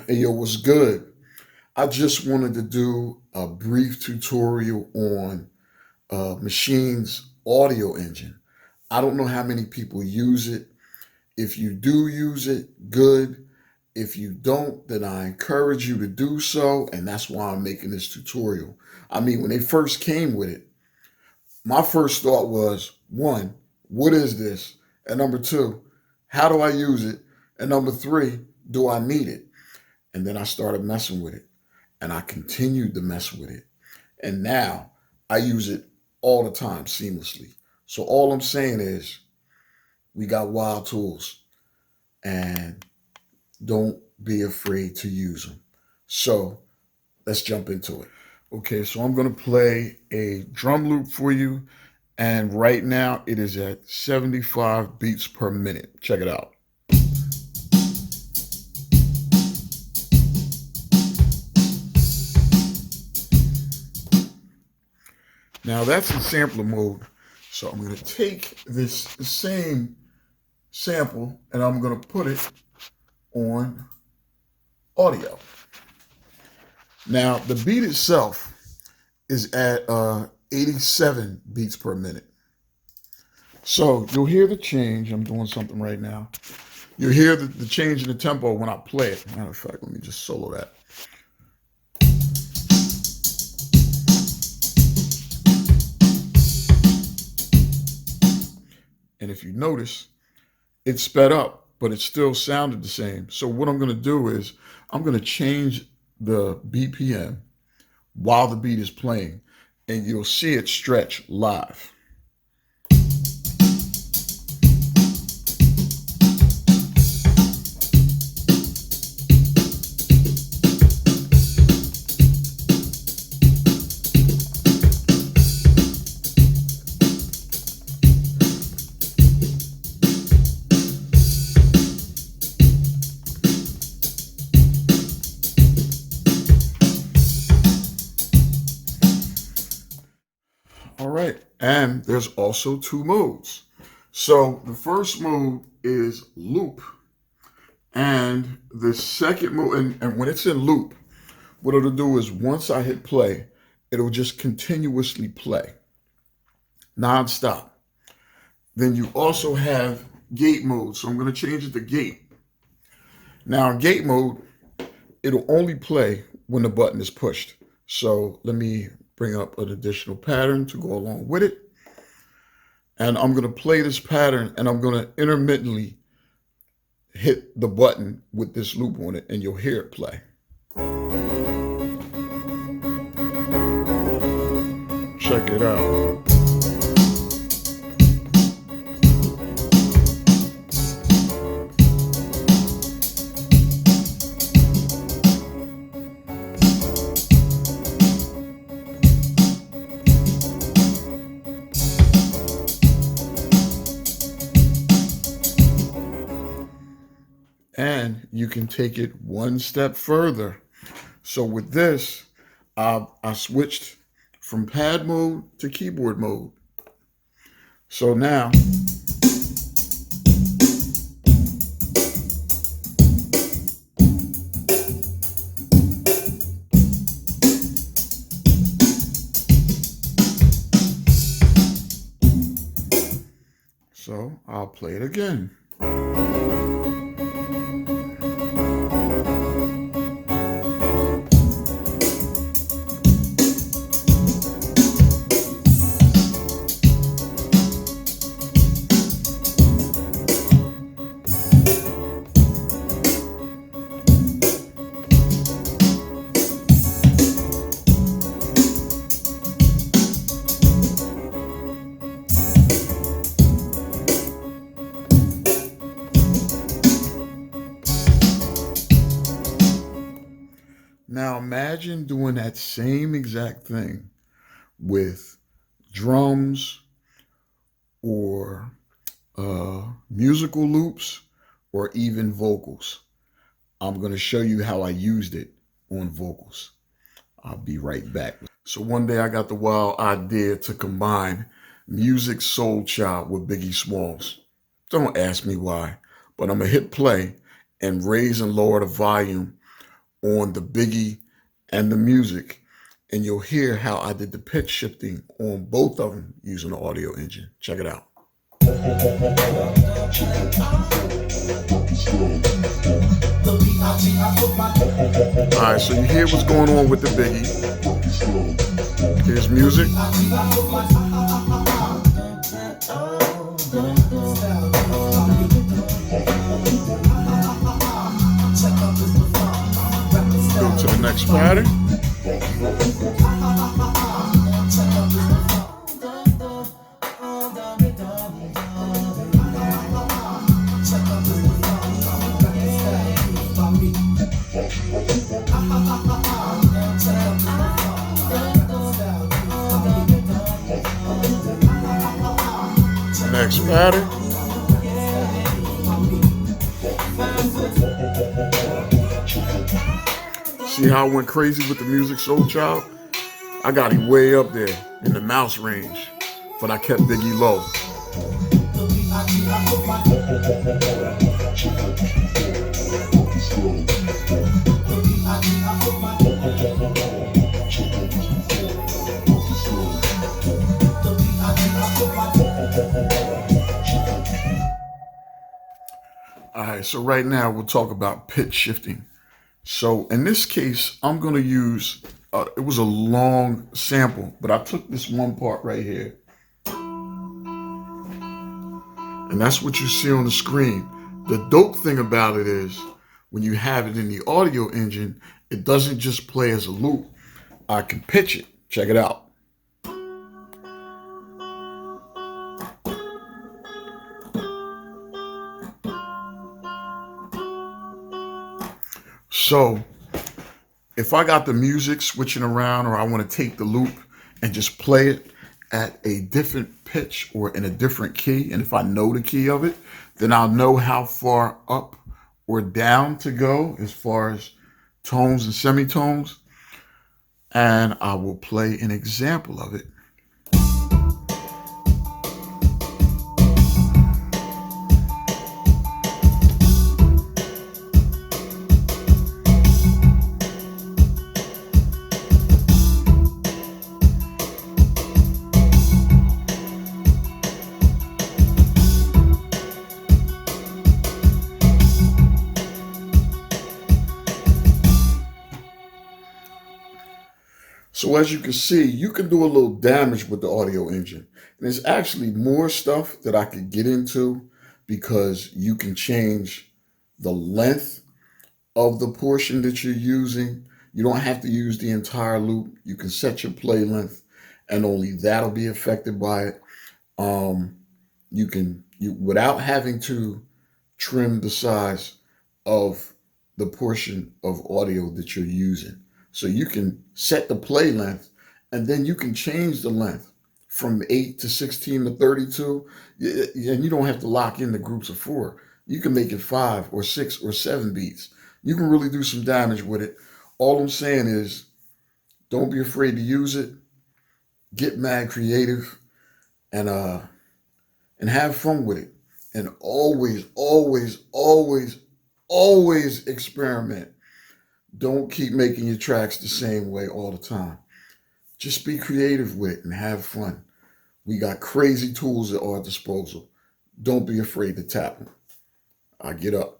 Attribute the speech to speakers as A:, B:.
A: Hey, yo, what's good? I just wanted to do a brief tutorial on Machine's audio engine. I don't know how many people use it. If you do use it, good. If you don't, then I encourage you to do so, and that's why I'm making this tutorial. I mean, when they first came with it, my first thought was, one, what is this? And number two, how do I use it? And number three, do I need it? And then I started messing with it and I continued to mess with it. And now I use it all the time seamlessly. So all I'm saying is we got wild tools and don't be afraid to use them. So let's jump into it. Okay, so I'm going to play a drum loop for you. And right now it is at 75 beats per minute. Check it out. Now that's in sampler mode. So I'm going to take this same sample and I'm going to put it on audio. Now the beat itself is at 87 beats per minute. So you'll hear the change. I'm doing something right now. You'll hear the change in the tempo when I play it. Matter of fact, let me just solo that. And if you notice, it sped up, but it still sounded the same. So what I'm going to do is I'm going to change the BPM while the beat is playing, and you'll see it stretch live. All right, and there's also two modes. So the first mode is loop, and the second mode, and when it's in loop, what it'll do is once I hit play, it'll just continuously play, nonstop. Then you also have gate mode, so I'm going to change it to gate. Now in gate mode, it'll only play when the button is pushed. So let me bring up an additional pattern to go along with it. And I'm going to play this pattern and I'm going to intermittently hit the button with this loop on it and you'll hear it play. Check it out. And you can take it one step further. So with this, I switched from pad mode to keyboard mode. So now, so I'll play it again. Now imagine doing that same exact thing with drums or musical loops or even vocals. I'm going to show you how I used it on vocals. I'll be right back. So one day I got the wild idea to combine Music Soul Child with Biggie Smalls. Don't ask me why, but I'm going to hit play and raise and lower the volume on the Biggie and the music, and you'll hear how I did the pitch shifting on both of them using the audio engine. Check it out. All right, so you hear what's going on with the Biggie. Here's music. Go to the next pattern. Next pattern. See how I went crazy with the music, Soul Child? I got him way up there in the mouse range, but I kept Biggie low. All right, so right now we'll talk about pitch shifting. So in this case, I'm going to use, it was a long sample, but I took this one part right here. And that's what you see on the screen. The dope thing about it is when you have it in the audio engine, it doesn't just play as a loop. I can pitch it. Check it out. So if I got the music switching around, or I want to take the loop and just play it at a different pitch or in a different key, and if I know the key of it, then I'll know how far up or down to go as far as tones and semitones, and I will play an example of it. So as you can see, you can do a little damage with the audio engine. And there's actually more stuff that I could get into, because you can change the length of the portion that you're using. You don't have to use the entire loop. You can set your play length and only that'll be affected by it. You without having to trim the size of the portion of audio that you're using. So you can set the play length, and then you can change the length from 8 to 16 to 32. And you don't have to lock in the groups of 4. You can make it 5 or 6 or 7 beats. You can really do some damage with it. All I'm saying is, don't be afraid to use it. Get mad creative, and have fun with it. And always, always, always, always experiment. Don't keep making your tracks the same way all the time. Just be creative with it and have fun. We got crazy tools at our disposal. Don't be afraid to tap them. I get up.